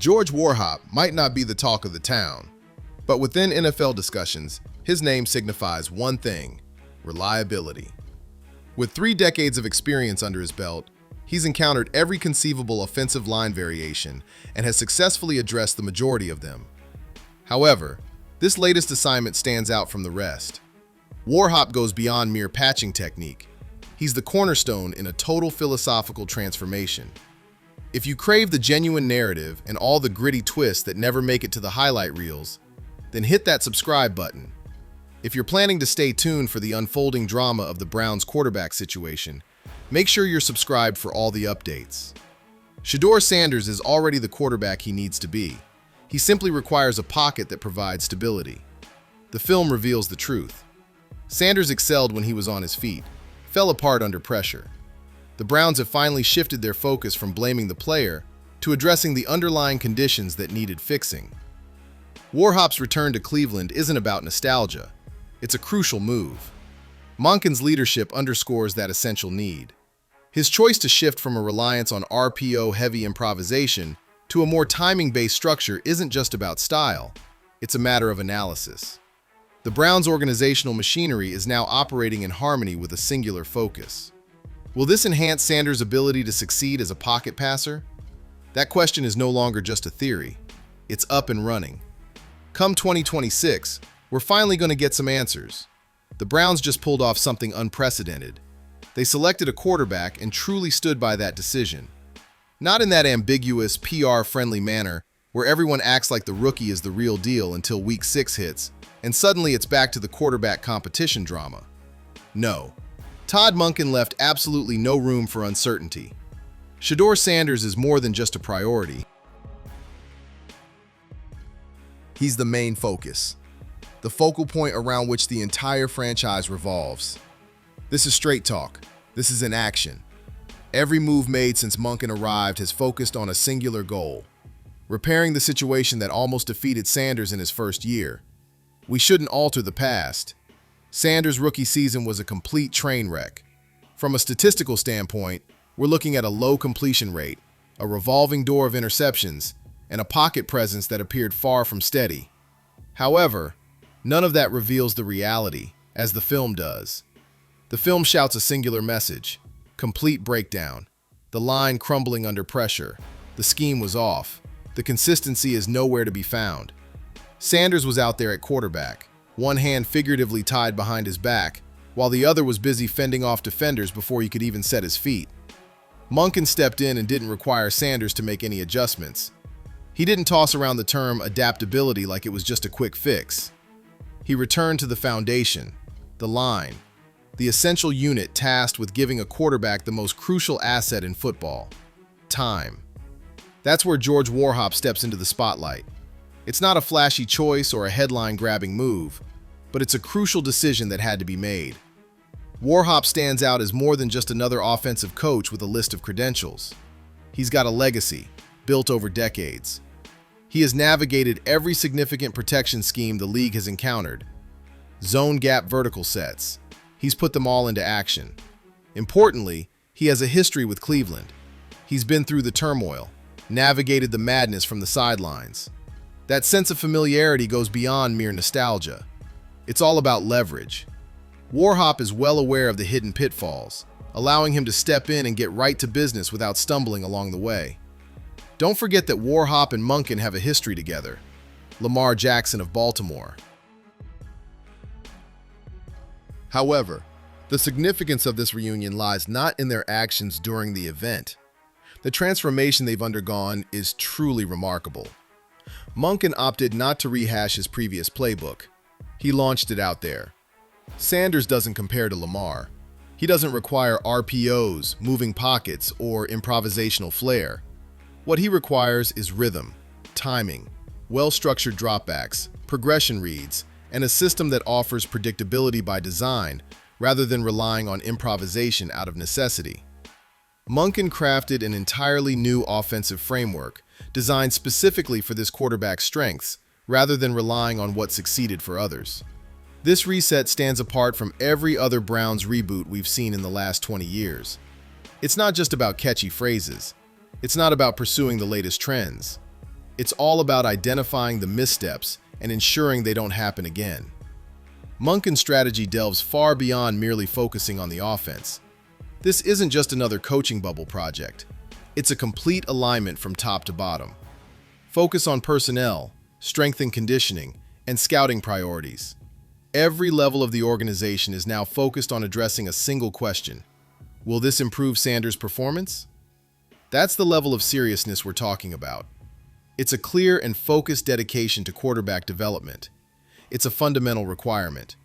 George Warhop might not be the talk of the town, but within NFL discussions, his name signifies one thing: reliability. With 3 decades of experience under his belt, he's encountered every conceivable offensive line variation and has successfully addressed the majority of them. However, this latest assignment stands out from the rest. Warhop goes beyond mere patching technique. He's the cornerstone in a total philosophical transformation. If you crave the genuine narrative and all the gritty twists that never make it to the highlight reels, then hit that subscribe button. If you're planning to stay tuned for the unfolding drama of the Browns quarterback situation, make sure you're subscribed for all the updates. Shedeur Sanders is already the quarterback he needs to be. He simply requires a pocket that provides stability. The film reveals the truth. Sanders excelled when he was on his feet, fell apart under pressure. The Browns have finally shifted their focus from blaming the player to addressing the underlying conditions that needed fixing. Warhop's return to Cleveland isn't about nostalgia. It's a crucial move. Monken's leadership underscores that essential need. His choice to shift from a reliance on RPO-heavy improvisation to a more timing-based structure isn't just about style. It's a matter of analysis. The Browns' organizational machinery is now operating in harmony with a singular focus. Will this enhance Sanders' ability to succeed as a pocket passer? That question is no longer just a theory. It's up and running. Come 2026, we're finally going to get some answers. The Browns just pulled off something unprecedented. They selected a quarterback and truly stood by that decision. Not in that ambiguous, PR-friendly manner where everyone acts like the rookie is the real deal until Week 6 hits, and suddenly it's back to the quarterback competition drama. No. Todd Monken left absolutely no room for uncertainty. Shedeur Sanders is more than just a priority. He's the main focus, the focal point around which the entire franchise revolves. This is straight talk. This is in action. Every move made since Monken arrived has focused on a singular goal: repairing the situation that almost defeated Sanders in his first year. We shouldn't alter the past. Sanders' rookie season was a complete train wreck. From a statistical standpoint, we're looking at a low completion rate, a revolving door of interceptions, and a pocket presence that appeared far from steady. However, none of that reveals the reality, as the film does. The film shouts a singular message: complete breakdown. The line crumbling under pressure. The scheme was off. The consistency is nowhere to be found. Sanders was out there at quarterback, one hand figuratively tied behind his back, while the other was busy fending off defenders before he could even set his feet. Monken stepped in and didn't require Sanders to make any adjustments. He didn't toss around the term adaptability like it was just a quick fix. He returned to the foundation, the line, the essential unit tasked with giving a quarterback the most crucial asset in football: time. That's where George Warhop steps into the spotlight. It's not a flashy choice or a headline-grabbing move, but it's a crucial decision that had to be made. Warhop stands out as more than just another offensive coach with a list of credentials. He's got a legacy, built over decades. He has navigated every significant protection scheme the league has encountered. Zone gap vertical sets. He's put them all into action. Importantly, he has a history with Cleveland. He's been through the turmoil, navigated the madness from the sidelines. That sense of familiarity goes beyond mere nostalgia. It's all about leverage. Warhop is well aware of the hidden pitfalls, allowing him to step in and get right to business without stumbling along the way. Don't forget that Warhop and Monken have a history together. Lamar Jackson of Baltimore. However, the significance of this reunion lies not in their actions during the event. The transformation they've undergone is truly remarkable. Monken opted not to rehash his previous playbook. He launched it out there. Sanders doesn't compare to Lamar. He doesn't require RPOs, moving pockets, or improvisational flair. What he requires is rhythm, timing, well-structured dropbacks, progression reads, and a system that offers predictability by design rather than relying on improvisation out of necessity. Monken crafted an entirely new offensive framework designed specifically for this quarterback's strengths, rather than relying on what succeeded for others. This reset stands apart from every other Browns reboot we've seen in the last 20 years. It's not just about catchy phrases. It's not about pursuing the latest trends. It's all about identifying the missteps and ensuring they don't happen again. Monken's strategy delves far beyond merely focusing on the offense. This isn't just another coaching bubble project. It's a complete alignment from top to bottom. Focus on personnel, strength and conditioning, and scouting priorities. Every level of the organization is now focused on addressing a single question. Will this improve Sanders' performance? That's the level of seriousness we're talking about. It's a clear and focused dedication to quarterback development. It's a fundamental requirement.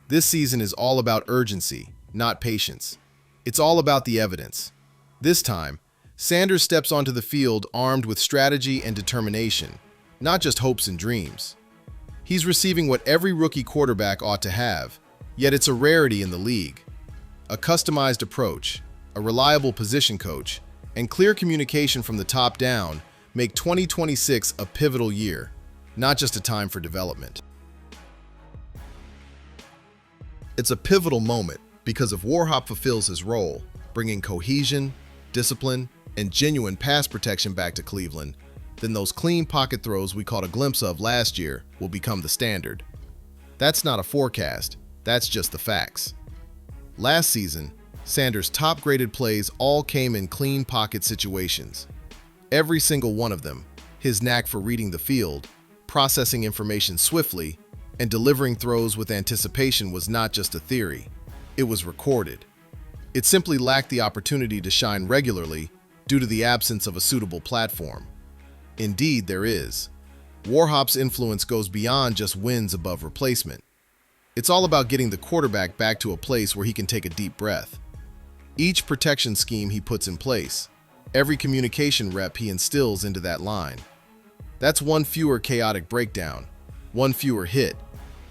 This season is all about urgency, not patience. It's all about the evidence. This time, Sanders steps onto the field armed with strategy and determination, not just hopes and dreams. He's receiving what every rookie quarterback ought to have, yet it's a rarity in the league. A customized approach, a reliable position coach, and clear communication from the top down make 2026 a pivotal year, not just a time for development. It's a pivotal moment because if Warhop fulfills his role, bringing cohesion, discipline, and genuine pass protection back to Cleveland, then those clean pocket throws we caught a glimpse of last year will become the standard. That's not a forecast, that's just the facts. Last season, Sanders' top-graded plays all came in clean pocket situations. Every single one of them, his knack for reading the field, processing information swiftly, and delivering throws with anticipation was not just a theory, it was recorded. It simply lacked the opportunity to shine regularly due to the absence of a suitable platform. Indeed, there is. Warhop's influence goes beyond just wins above replacement. It's all about getting the quarterback back to a place where he can take a deep breath. Each protection scheme he puts in place, every communication rep he instills into that line. That's one fewer chaotic breakdown, one fewer hit,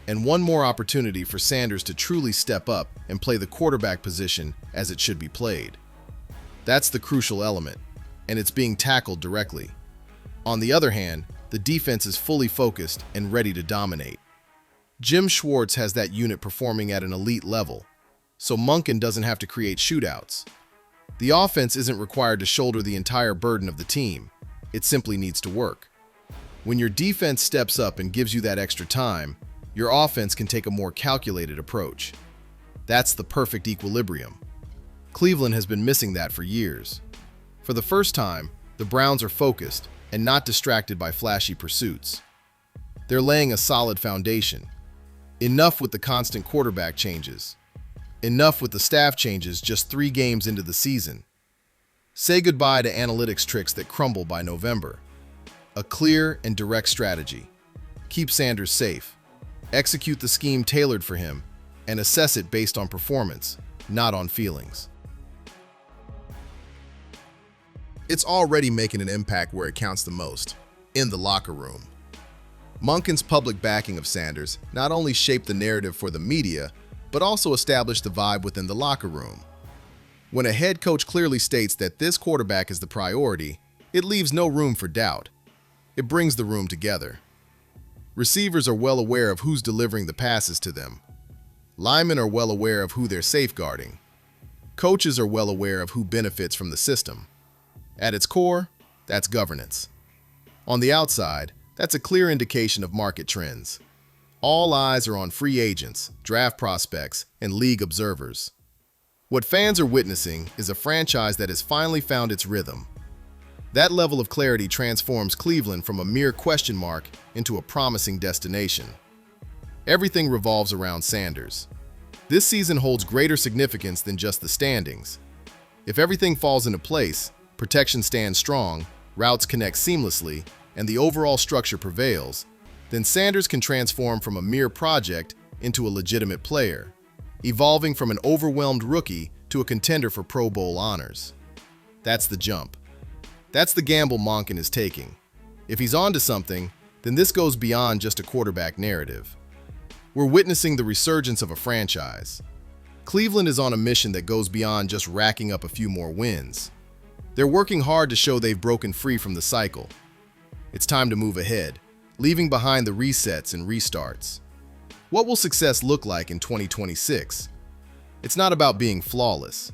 and one more opportunity for Sanders to truly step up and play the quarterback position as it should be played. That's the crucial element, and it's being tackled directly. On the other hand, the defense is fully focused and ready to dominate. Jim Schwartz has that unit performing at an elite level, so Monken doesn't have to create shootouts. The offense isn't required to shoulder the entire burden of the team. It simply needs to work. When your defense steps up and gives you that extra time, your offense can take a more calculated approach. That's the perfect equilibrium. Cleveland has been missing that for years. For the first time, the Browns are focused and not distracted by flashy pursuits. They're laying a solid foundation. Enough with the constant quarterback changes. Enough with the staff changes just 3 games into the season. Say goodbye to analytics tricks that crumble by November. A clear and direct strategy. Keep Sanders safe. Execute the scheme tailored for him, and assess it based on performance, not on feelings. It's already making an impact where it counts the most, in the locker room. Monken's public backing of Sanders not only shaped the narrative for the media, but also established the vibe within the locker room. When a head coach clearly states that this quarterback is the priority, it leaves no room for doubt. It brings the room together. Receivers are well aware of who's delivering the passes to them. Linemen are well aware of who they're safeguarding. Coaches are well aware of who benefits from the system. At its core, that's governance. On the outside, that's a clear indication of market trends. All eyes are on free agents, draft prospects, and league observers. What fans are witnessing is a franchise that has finally found its rhythm. That level of clarity transforms Cleveland from a mere question mark into a promising destination. Everything revolves around Sanders. This season holds greater significance than just the standings. If everything falls into place, protection stands strong, routes connect seamlessly, and the overall structure prevails, then Sanders can transform from a mere project into a legitimate player, evolving from an overwhelmed rookie to a contender for Pro Bowl honors. That's the jump. That's the gamble Monken is taking. If he's onto something, then this goes beyond just a quarterback narrative. We're witnessing the resurgence of a franchise. Cleveland is on a mission that goes beyond just racking up a few more wins. They're working hard to show they've broken free from the cycle. It's time to move ahead, leaving behind the resets and restarts. What will success look like in 2026? It's not about being flawless.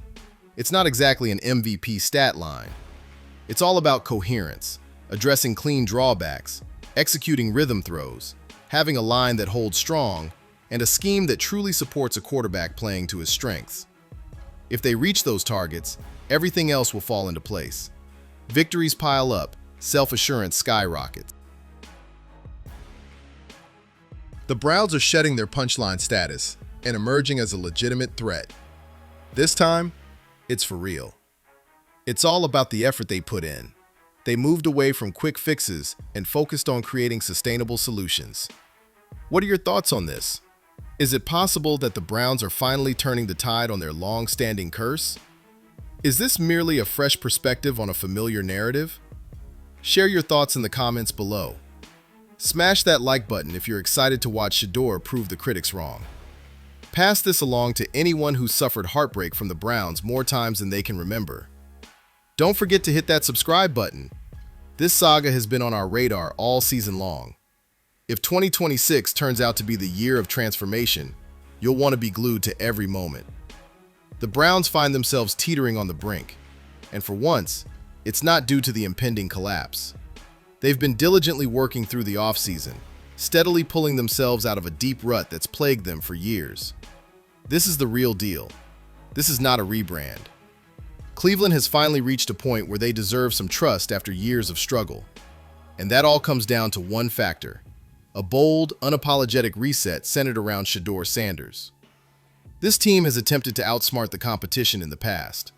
It's not exactly an MVP stat line. It's all about coherence, addressing clean drawbacks, executing rhythm throws, having a line that holds strong, and a scheme that truly supports a quarterback playing to his strengths. If they reach those targets, everything else will fall into place. Victories pile up, self-assurance skyrockets. The Browns are shedding their punchline status and emerging as a legitimate threat. This time, it's for real. It's all about the effort they put in. They moved away from quick fixes and focused on creating sustainable solutions. What are your thoughts on this? Is it possible that the Browns are finally turning the tide on their long-standing curse? Is this merely a fresh perspective on a familiar narrative? Share your thoughts in the comments below. Smash that like button if you're excited to watch Shedeur prove the critics wrong. Pass this along to anyone who's suffered heartbreak from the Browns more times than they can remember. Don't forget to hit that subscribe button. This saga has been on our radar all season long. If 2026 turns out to be the year of transformation, you'll want to be glued to every moment. The Browns find themselves teetering on the brink, and for once, it's not due to the impending collapse. They've been diligently working through the offseason, steadily pulling themselves out of a deep rut that's plagued them for years. This is the real deal. This is not a rebrand. Cleveland has finally reached a point where they deserve some trust after years of struggle. And that all comes down to one factor: a bold, unapologetic reset centered around Shedeur Sanders. This team has attempted to outsmart the competition in the past,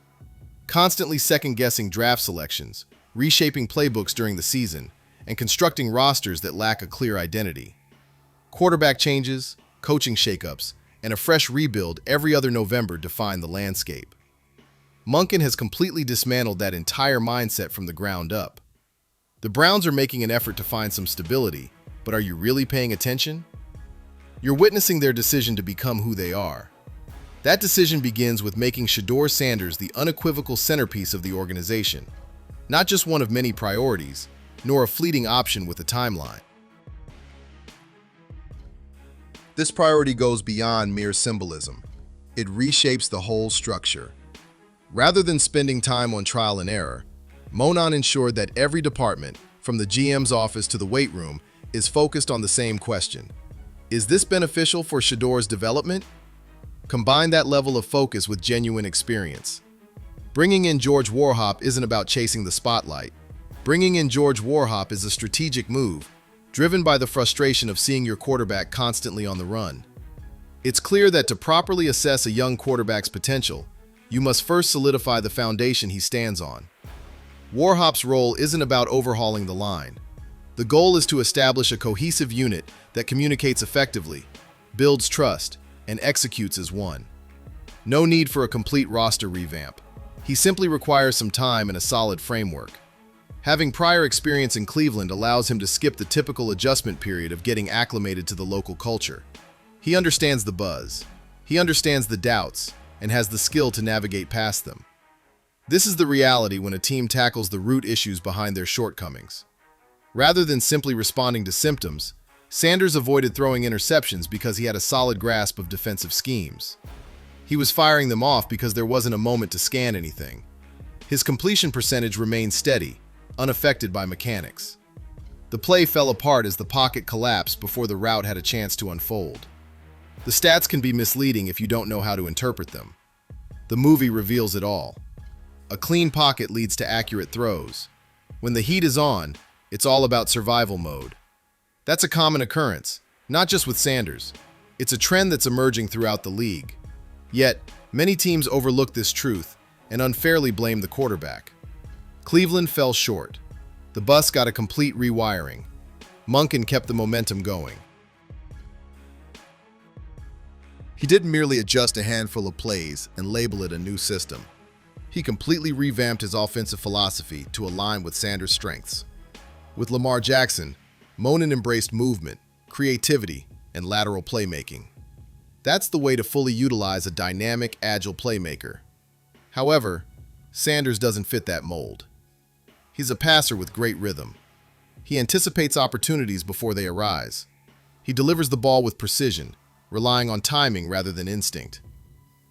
constantly second-guessing draft selections, reshaping playbooks during the season, and constructing rosters that lack a clear identity. Quarterback changes, coaching shakeups, and a fresh rebuild every other November define the landscape. Monken has completely dismantled that entire mindset from the ground up. The Browns are making an effort to find some stability, but are you really paying attention? You're witnessing their decision to become who they are. That decision begins with making Shedeur Sanders the unequivocal centerpiece of the organization, not just one of many priorities, nor a fleeting option with a timeline. This priority goes beyond mere symbolism. It reshapes the whole structure. Rather than spending time on trial and error, Monken ensured that every department, from the GM's office to the weight room, is focused on the same question. Is this beneficial for Shedeur's development? Combine that level of focus with genuine experience. Bringing in George Warhop isn't about chasing the spotlight. Bringing in George Warhop is a strategic move, driven by the frustration of seeing your quarterback constantly on the run. It's clear that to properly assess a young quarterback's potential, you must first solidify the foundation he stands on. Warhop's role isn't about overhauling the line. The goal is to establish a cohesive unit that communicates effectively, builds trust, and executes as one. No need for a complete roster revamp. He simply requires some time and a solid framework. Having prior experience in Cleveland allows him to skip the typical adjustment period of getting acclimated to the local culture. He understands the buzz. He understands the doubts and has the skill to navigate past them. This is the reality when a team tackles the root issues behind their shortcomings. Rather than simply responding to symptoms, Sanders avoided throwing interceptions because he had a solid grasp of defensive schemes. He was firing them off because there wasn't a moment to scan anything. His completion percentage remained steady, unaffected by mechanics. The play fell apart as the pocket collapsed before the route had a chance to unfold. The stats can be misleading if you don't know how to interpret them. The movie reveals it all. A clean pocket leads to accurate throws. When the heat is on, it's all about survival mode. That's a common occurrence, not just with Sanders. It's a trend that's emerging throughout the league. Yet, many teams overlook this truth and unfairly blame the quarterback. Cleveland fell short. The bus got a complete rewiring. Monken kept the momentum going. He didn't merely adjust a handful of plays and label it a new system. He completely revamped his offensive philosophy to align with Sanders' strengths. With Lamar Jackson, Monken embraced movement, creativity, and lateral playmaking. That's the way to fully utilize a dynamic, agile playmaker. However, Sanders doesn't fit that mold. He's a passer with great rhythm. He anticipates opportunities before they arise. He delivers the ball with precision, relying on timing rather than instinct.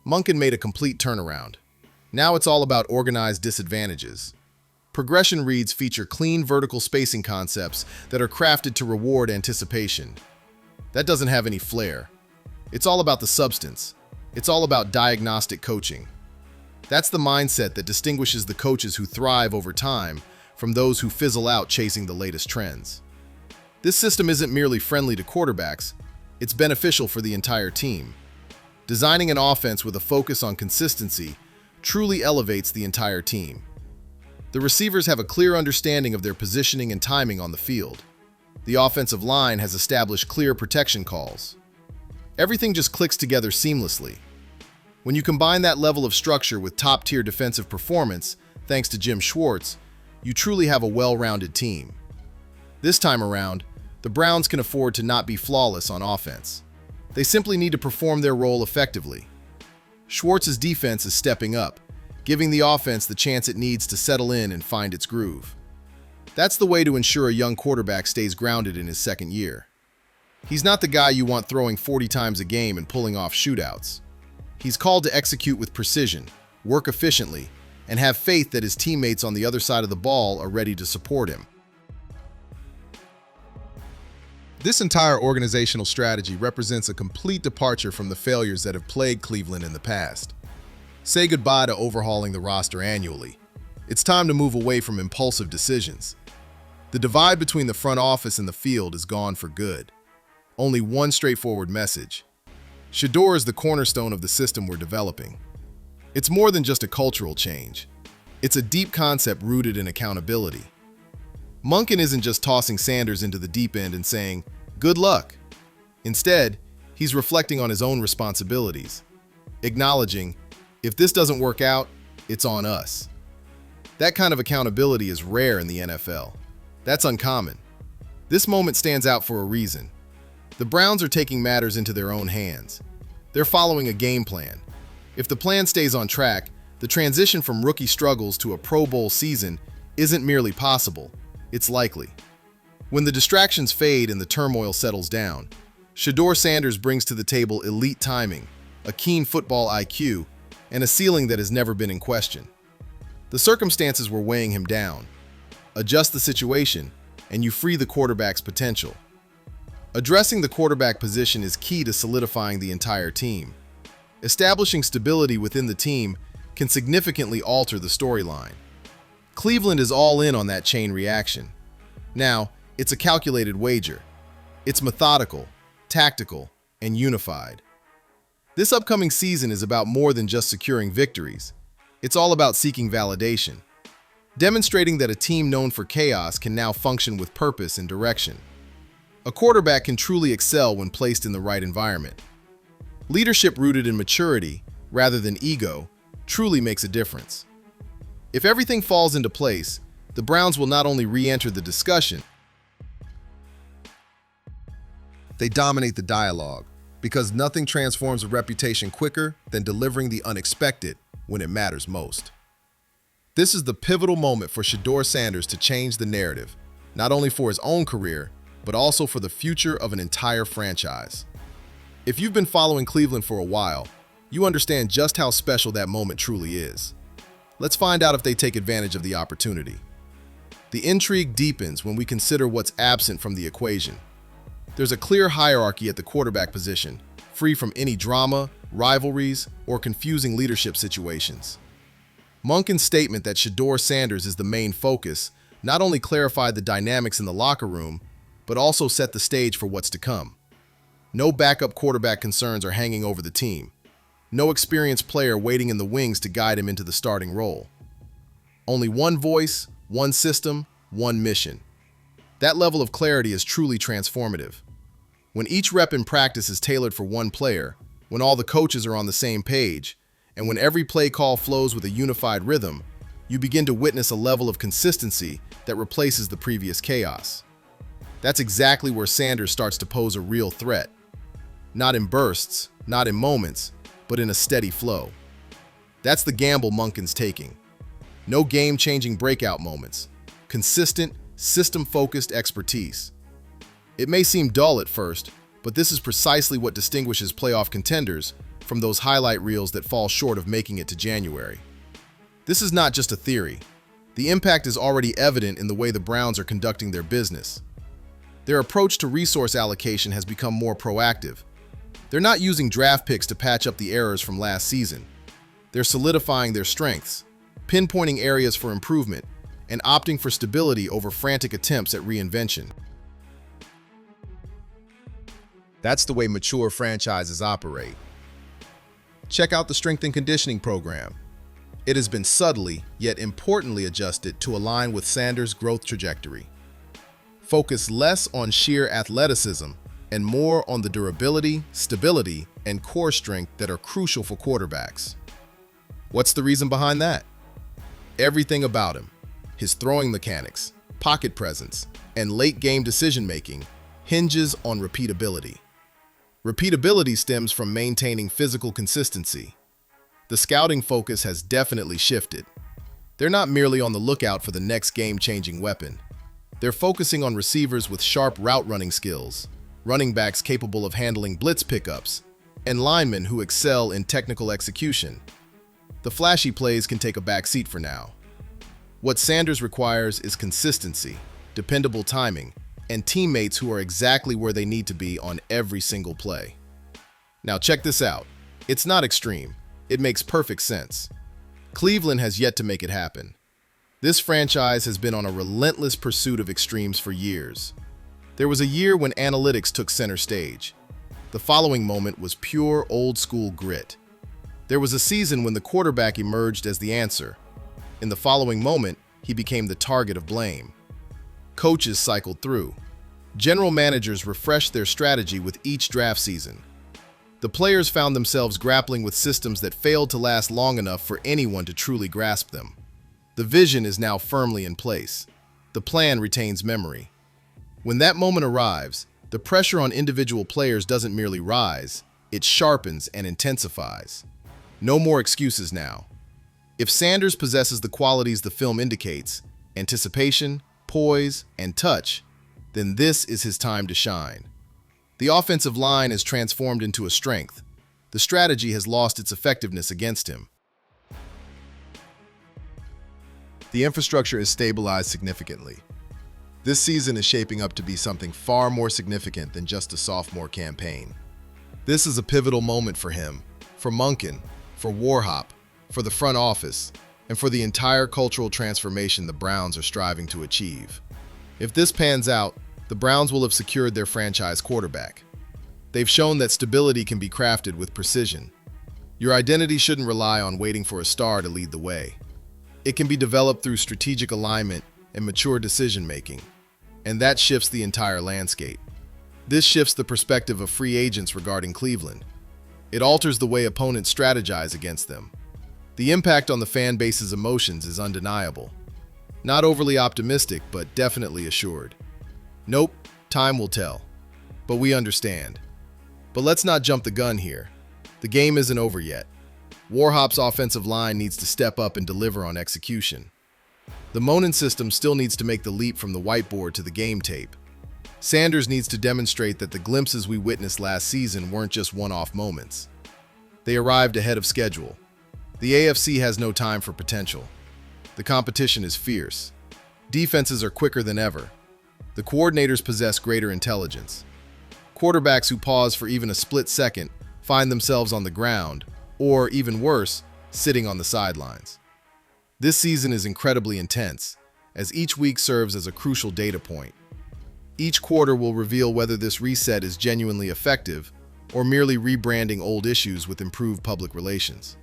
Monken made a complete turnaround. Now it's all about organized disadvantages. Progression reads feature clean vertical spacing concepts that are crafted to reward anticipation. That doesn't have any flair. It's all about the substance. It's all about diagnostic coaching. That's the mindset that distinguishes the coaches who thrive over time from those who fizzle out chasing the latest trends. This system isn't merely friendly to quarterbacks, it's beneficial for the entire team. Designing an offense with a focus on consistency truly elevates the entire team. The receivers have a clear understanding of their positioning and timing on the field. The offensive line has established clear protection calls. Everything just clicks together seamlessly. When you combine that level of structure with top-tier defensive performance, thanks to Jim Schwartz, you truly have a well-rounded team. This time around, the Browns can afford to not be flawless on offense. They simply need to perform their role effectively. Schwartz's defense is stepping up, giving the offense the chance it needs to settle in and find its groove. That's the way to ensure a young quarterback stays grounded in his second year. He's not the guy you want throwing 40 times a game and pulling off shootouts. He's called to execute with precision, work efficiently, and have faith that his teammates on the other side of the ball are ready to support him. This entire organizational strategy represents a complete departure from the failures that have plagued Cleveland in the past. Say goodbye to overhauling the roster annually. It's time to move away from impulsive decisions. The divide between the front office and the field is gone for good. Only one straightforward message. Shedeur is the cornerstone of the system we're developing. It's more than just a cultural change. It's a deep concept rooted in accountability. Monken isn't just tossing Sanders into the deep end and saying, "Good luck." Instead, he's reflecting on his own responsibilities, acknowledging, if this doesn't work out, it's on us. That kind of accountability is rare in the NFL. That's uncommon. This moment stands out for a reason. The Browns are taking matters into their own hands. They're following a game plan. If the plan stays on track, the transition from rookie struggles to a Pro Bowl season isn't merely possible, it's likely. When the distractions fade and the turmoil settles down, Shedeur Sanders brings to the table elite timing, a keen football IQ, and a ceiling that has never been in question. The circumstances were weighing him down. Adjust the situation, and you free the quarterback's potential. Addressing the quarterback position is key to solidifying the entire team. Establishing stability within the team can significantly alter the storyline. Cleveland is all in on that chain reaction. Now, it's a calculated wager. It's methodical, tactical, and unified. This upcoming season is about more than just securing victories. It's all about seeking validation, demonstrating that a team known for chaos can now function with purpose and direction. A quarterback can truly excel when placed in the right environment. Leadership rooted in maturity, rather than ego, truly makes a difference. If everything falls into place, the Browns will not only re-enter the discussion, they dominate the dialogue, because nothing transforms a reputation quicker than delivering the unexpected when it matters most. This is the pivotal moment for Shedeur Sanders to change the narrative, not only for his own career, but also for the future of an entire franchise. If you've been following Cleveland for a while, you understand just how special that moment truly is. Let's find out if they take advantage of the opportunity. The intrigue deepens when we consider what's absent from the equation. There's a clear hierarchy at the quarterback position, free from any drama, rivalries, or confusing leadership situations. Monken's statement that Shedeur Sanders is the main focus not only clarified the dynamics in the locker room, but also set the stage for what's to come. No backup quarterback concerns are hanging over the team. No experienced player waiting in the wings to guide him into the starting role. Only one voice, one system, one mission. That level of clarity is truly transformative. When each rep in practice is tailored for one player, when all the coaches are on the same page, and when every play call flows with a unified rhythm, you begin to witness a level of consistency that replaces the previous chaos. That's exactly where Sanders starts to pose a real threat. Not in bursts, not in moments, but in a steady flow. That's the gamble Monken's taking. No game-changing breakout moments. Consistent, system-focused expertise. It may seem dull at first, but this is precisely what distinguishes playoff contenders from those highlight reels that fall short of making it to January. This is not just a theory. The impact is already evident in the way the Browns are conducting their business. Their approach to resource allocation has become more proactive. They're not using draft picks to patch up the errors from last season. They're solidifying their strengths, pinpointing areas for improvement, and opting for stability over frantic attempts at reinvention. That's the way mature franchises operate. Check out the strength and conditioning program. It has been subtly, yet importantly adjusted to align with Sanders' growth trajectory. Focus less on sheer athleticism and more on the durability, stability, and core strength that are crucial for quarterbacks. What's the reason behind that? Everything about him, his throwing mechanics, pocket presence, and late-game decision-making hinges on repeatability. Repeatability stems from maintaining physical consistency. The scouting focus has definitely shifted. They're not merely on the lookout for the next game-changing weapon. They're focusing on receivers with sharp route-running skills, running backs capable of handling blitz pickups, and linemen who excel in technical execution. The flashy plays can take a back seat for now. What Sanders requires is consistency, dependable timing, and teammates who are exactly where they need to be on every single play. Now check this out. It's not extreme. It makes perfect sense. Cleveland has yet to make it happen. This franchise has been on a relentless pursuit of extremes for years. There was a year when analytics took center stage. The following moment was pure old-school grit. There was a season when the quarterback emerged as the answer. In the following moment, he became the target of blame. Coaches cycled through. General managers refreshed their strategy with each draft season. The players found themselves grappling with systems that failed to last long enough for anyone to truly grasp them. The vision is now firmly in place. The plan retains memory. When that moment arrives, the pressure on individual players doesn't merely rise, it sharpens and intensifies. No more excuses now. If Sanders possesses the qualities the film indicates, anticipation, poise, and touch, then this is his time to shine. The offensive line is transformed into a strength. The strategy has lost its effectiveness against him. The infrastructure is stabilized significantly. This season is shaping up to be something far more significant than just a sophomore campaign. This is a pivotal moment for him, for Monken, for Warhop, for the front office, and for the entire cultural transformation the Browns are striving to achieve. If this pans out, the Browns will have secured their franchise quarterback. They've shown that stability can be crafted with precision. Your identity shouldn't rely on waiting for a star to lead the way. It can be developed through strategic alignment and mature decision-making, and that shifts the entire landscape. This shifts the perspective of free agents regarding Cleveland. It alters the way opponents strategize against them. The impact on the fan base's emotions is undeniable. Not overly optimistic, but definitely assured. Nope, time will tell. But we understand. But let's not jump the gun here. The game isn't over yet. Warhop's offensive line needs to step up and deliver on execution. The Monin system still needs to make the leap from the whiteboard to the game tape. Sanders needs to demonstrate that the glimpses we witnessed last season weren't just one-off moments. They arrived ahead of schedule. The AFC has no time for potential. The competition is fierce. Defenses are quicker than ever. The coordinators possess greater intelligence. Quarterbacks who pause for even a split second find themselves on the ground, or even worse, sitting on the sidelines. This season is incredibly intense, as each week serves as a crucial data point. Each quarter will reveal whether this reset is genuinely effective or merely rebranding old issues with improved public relations.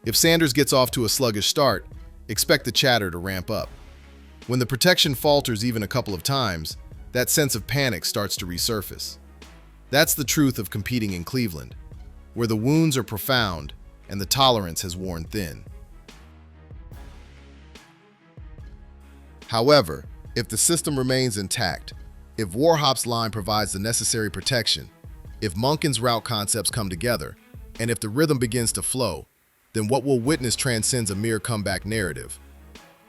If Sanders gets off to a sluggish start, expect the chatter to ramp up. When the protection falters even a couple of times, that sense of panic starts to resurface. That's the truth of competing in Cleveland, where the wounds are profound and the tolerance has worn thin. However, if the system remains intact, if Warhop's line provides the necessary protection, if Monken's route concepts come together, and if the rhythm begins to flow, then what we'll witness transcends a mere comeback narrative.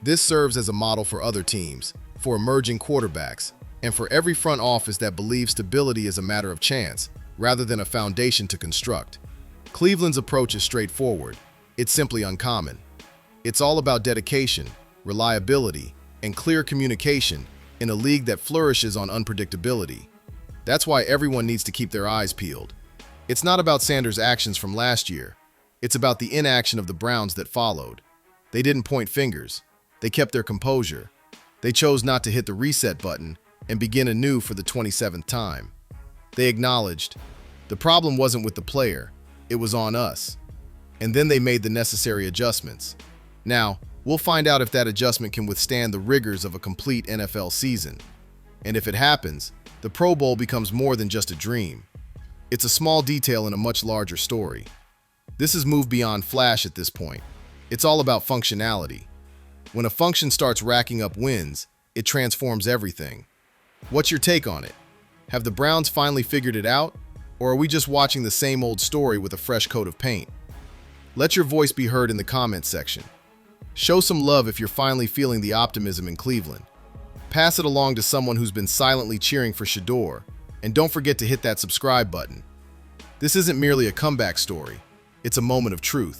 This serves as a model for other teams, for emerging quarterbacks, and for every front office that believes stability is a matter of chance, rather than a foundation to construct. Cleveland's approach is straightforward. It's simply uncommon. It's all about dedication, reliability, and clear communication in a league that flourishes on unpredictability. That's why everyone needs to keep their eyes peeled. It's not about Sanders' actions from last year. It's about the inaction of the Browns that followed. They didn't point fingers. They kept their composure. They chose not to hit the reset button and begin anew for the 27th time. They acknowledged, the problem wasn't with the player, it was on us. And then they made the necessary adjustments. Now, we'll find out if that adjustment can withstand the rigors of a complete NFL season. And if it happens, the Pro Bowl becomes more than just a dream. It's a small detail in a much larger story. This has moved beyond flash at this point. It's all about functionality. When a function starts racking up wins, it transforms everything. What's your take on it? Have the Browns finally figured it out? Or are we just watching the same old story with a fresh coat of paint? Let your voice be heard in the comments section. Show some love if you're finally feeling the optimism in Cleveland. Pass it along to someone who's been silently cheering for Shedeur, and don't forget to hit that subscribe button. This isn't merely a comeback story, it's a moment of truth.